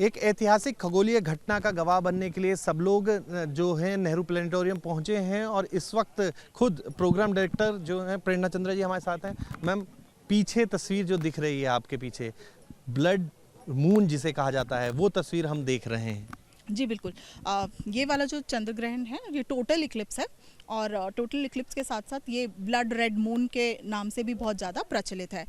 एक ऐतिहासिक खगोलीय घटना का गवाह बनने के लिए सब लोग जो हैं नेहरू प्लेनेटोरियम पहुंचे हैं और इस वक्त खुद प्रोग्राम डायरेक्टर जो हैं प्रेरणा चंद्रा जी हमारे साथ हैं। मैम, पीछे तस्वीर जो दिख रही है आपके पीछे, ब्लड मून जिसे कहा जाता है, वो तस्वीर हम देख रहे हैं। जी बिल्कुल। ये वाला जो चंद्र ग्रहण है ये टोटल इक्लिप्स है और टोटल इक्लिप्स के साथ साथ ये ब्लड रेड मून के नाम से भी बहुत ज़्यादा प्रचलित है।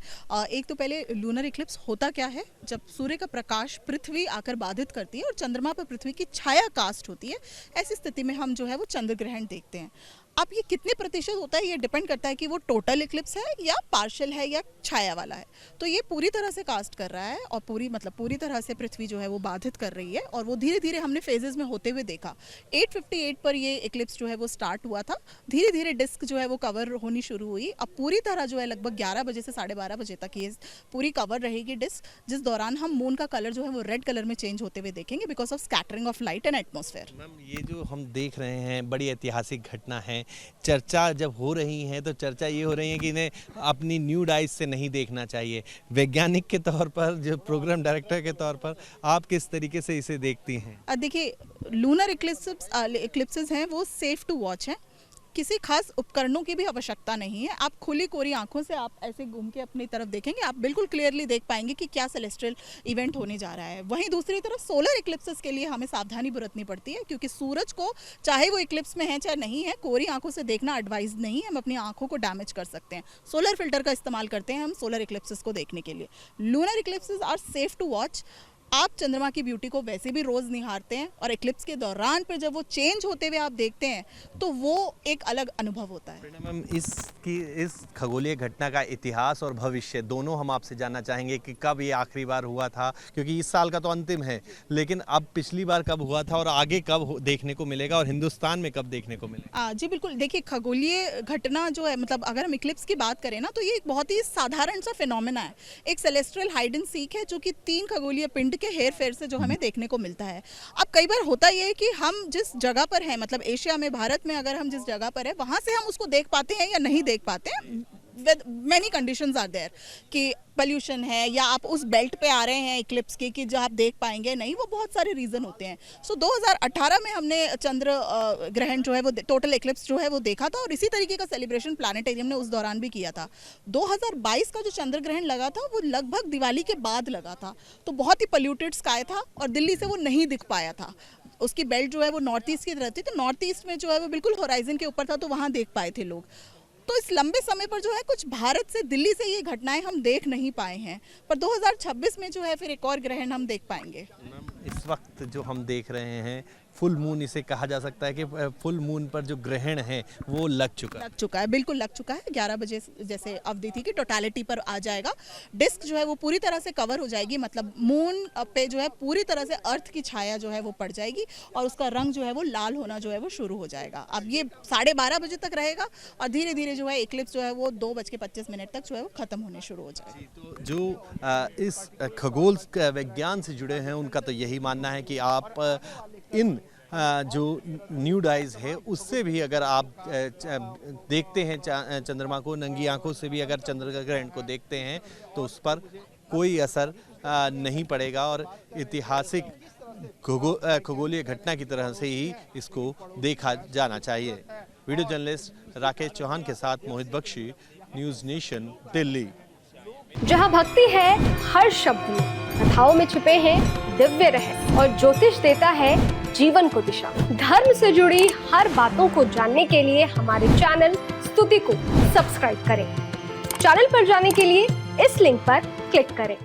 एक तो पहले लूनर इक्लिप्स होता क्या है, जब सूर्य का प्रकाश पृथ्वी आकर बाधित करती है और चंद्रमा पर पृथ्वी की छाया कास्ट होती है, ऐसी स्थिति में हम जो है वो चंद्र ग्रहण देखते हैं। अब ये कितने प्रतिशत होता है ये डिपेंड करता है कि वो टोटल इक्लिप्स है या पार्शियल है या छाया वाला है। तो ये पूरी तरह से कास्ट कर रहा है और पूरी तरह से पृथ्वी जो है वो बाधित कर रही है और वो धीरे धीरे हमने फेजेस में होते हुए देखा। 8:58 पर ये इक्लिप्स जो है वो स्टार्ट हुआ था, धीरे धीरे डिस्क जो है वो कवर होनी शुरू हुई। अब पूरी तरह जो है लगभग 11 बजे से 12:30 बजे तक ये पूरी कवर रहेगी डिस्क, जिस दौरान हम मून का कलर जो है वो रेड कलर में चेंज होते हुए देखेंगे because of scattering of light and atmosphere. Ma'am, ये जो हम देख रहे हैं बड़ी ऐतिहासिक घटना है। चर्चा जब हो रही है तो चर्चा ये हो रही है कि इन्हें अपनी न्यूड आइज से नहीं देखना चाहिए। वैज्ञानिक के तौर पर, जो प्रोग्राम डायरेक्टर के तौर पर, आप किस तरीके से इसे देखती हैं? देखिए, लूनर इक्लिप्सेस हैं वो सेफ टू वॉच हैं, किसी खास उपकरणों की भी आवश्यकता नहीं है। आप खुली कोरी आंखों से आप ऐसे घूम के अपनी तरफ देखेंगे, आप बिल्कुल क्लियरली देख पाएंगे कि क्या सेलेस्ट्रियल इवेंट होने जा रहा है। वहीं दूसरी तरफ सोलर इक्लिप्सेस के लिए हमें सावधानी बरतनी पड़ती है, क्योंकि सूरज को चाहे वो इक्लिप्स में है चाहे नहीं है, कोरी आंखों से देखना एडवाइज नहीं है। हम अपनी आंखों को डैमेज कर सकते हैं। सोलर फिल्टर का इस्तेमाल करते हैं हम सोलर इक्लिप्सेस को देखने के लिए। Lunar eclipses are safe to watch. आप चंद्रमा की ब्यूटी को वैसे भी रोज़ निहारते हैं और इक्लिप्स के दौरान पर जब वो चेंज होते हुए आप देखते हैं तो वो एक अलग अनुभव होता है। मैम, इस खगोलीय घटना का इतिहास और भविष्य दोनों हम आपसे जानना चाहेंगे कि कब ये आखिरी बार हुआ था, क्योंकि इस साल का तो अंतिम है, लेकिन अब पिछली बार कब हुआ था और आगे कब देखने को मिलेगा और हिंदुस्तान में कब देखने को मिलेगा? जी बिल्कुल। देखिए, खगोलीय घटना जो है, मतलब अगर हम इक्लिप्स की बात करें ना, तो ये एक बहुत ही साधारण सा फिनोमेना है। एक सेलेस्ट्रियल हाइड एंड सीक है जो कि 3 खगोलीय पिंड के हेर फेर से जो हमें देखने को मिलता है। अब कई बार होता ये है कि हम जिस जगह पर हैं, मतलब एशिया में, भारत में, अगर हम जिस जगह पर है वहां से हम उसको देख पाते हैं या नहीं देख पाते हैं। मैनी कंडीशंस आर देयर कि पोल्यूशन है या आप उस बेल्ट पे आ रहे हैं इक्लिप्स की कि जो आप देख पाएंगे नहीं, वो बहुत सारे रीज़न होते हैं। सो 2018 में हमने चंद्र ग्रहण जो है वो टोटल इक्लिप्स जो है वो देखा था और इसी तरीके का सेलिब्रेशन प्लानिटेरियम ने उस दौरान भी किया था। 2022 का जो चंद्र ग्रहण लगा था वो लगभग दिवाली के बाद लगा था, तो बहुत ही पोल्यूटेड स्काई था और दिल्ली से वो नहीं दिख पाया था। उसकी बेल्ट जो है वो नॉर्थ ईस्ट की तरफ थी, तो नॉर्थ ईस्ट में जो है वो बिल्कुल होराइजन के ऊपर था, तो वहाँ देख पाए थे लोग। तो इस लंबे समय पर जो है कुछ भारत से, दिल्ली से ये घटनाएं हम देख नहीं पाए हैं, पर 2026 में जो है फिर एक और ग्रहण हम देख पाएंगे। इस वक्त जो हम देख रहे हैं फुल मून, इसे कहा जा सकता है कि फुल मून पर जो ग्रहण है वो लग चुका है। बिल्कुल लग चुका है। 11 बजे जैसे अवधि थी कि टोटलिटी पर आ जाएगा, डिस्क जो है वो पूरी तरह से कवर हो जाएगी, मतलब मून पे जो है पूरी तरह से अर्थ की छाया जो है वो पड़ जाएगी और उसका रंग जो है वो लाल होना जो है वो शुरू हो जाएगा। अब ये 12:30 बजे तक रहेगा और धीरे धीरे जो है इक्लिप्स जो है वो 2:25 तक जो है वो खत्म होने शुरू हो जाएगा। तो जो इस खगोल विज्ञान से जुड़े हैं उनका तो यही मानना है कि आप इन जो न्यूड आइज है उससे भी अगर आप देखते हैं चंद्रमा को, नंगी आंखों से भी अगर चंद्र ग्रहण को देखते हैं तो उस पर कोई असर नहीं पड़ेगा और ऐतिहासिक खगोलीय घटना की तरह से ही इसको देखा जाना चाहिए। वीडियो जर्नलिस्ट राकेश चौहान के साथ मोहित बख्शी, न्यूज़ नेशन, दिल्ली। जहाँ भक्ति है हर शब्द में, कथाओं में छुपे हैं दिव्य रहस्य और ज्योतिष देता है जीवन को दिशा। धर्म से जुड़ी हर बातों को जानने के लिए हमारे चैनल स्तुति को सब्सक्राइब करें। चैनल पर जाने के लिए इस लिंक पर क्लिक करें।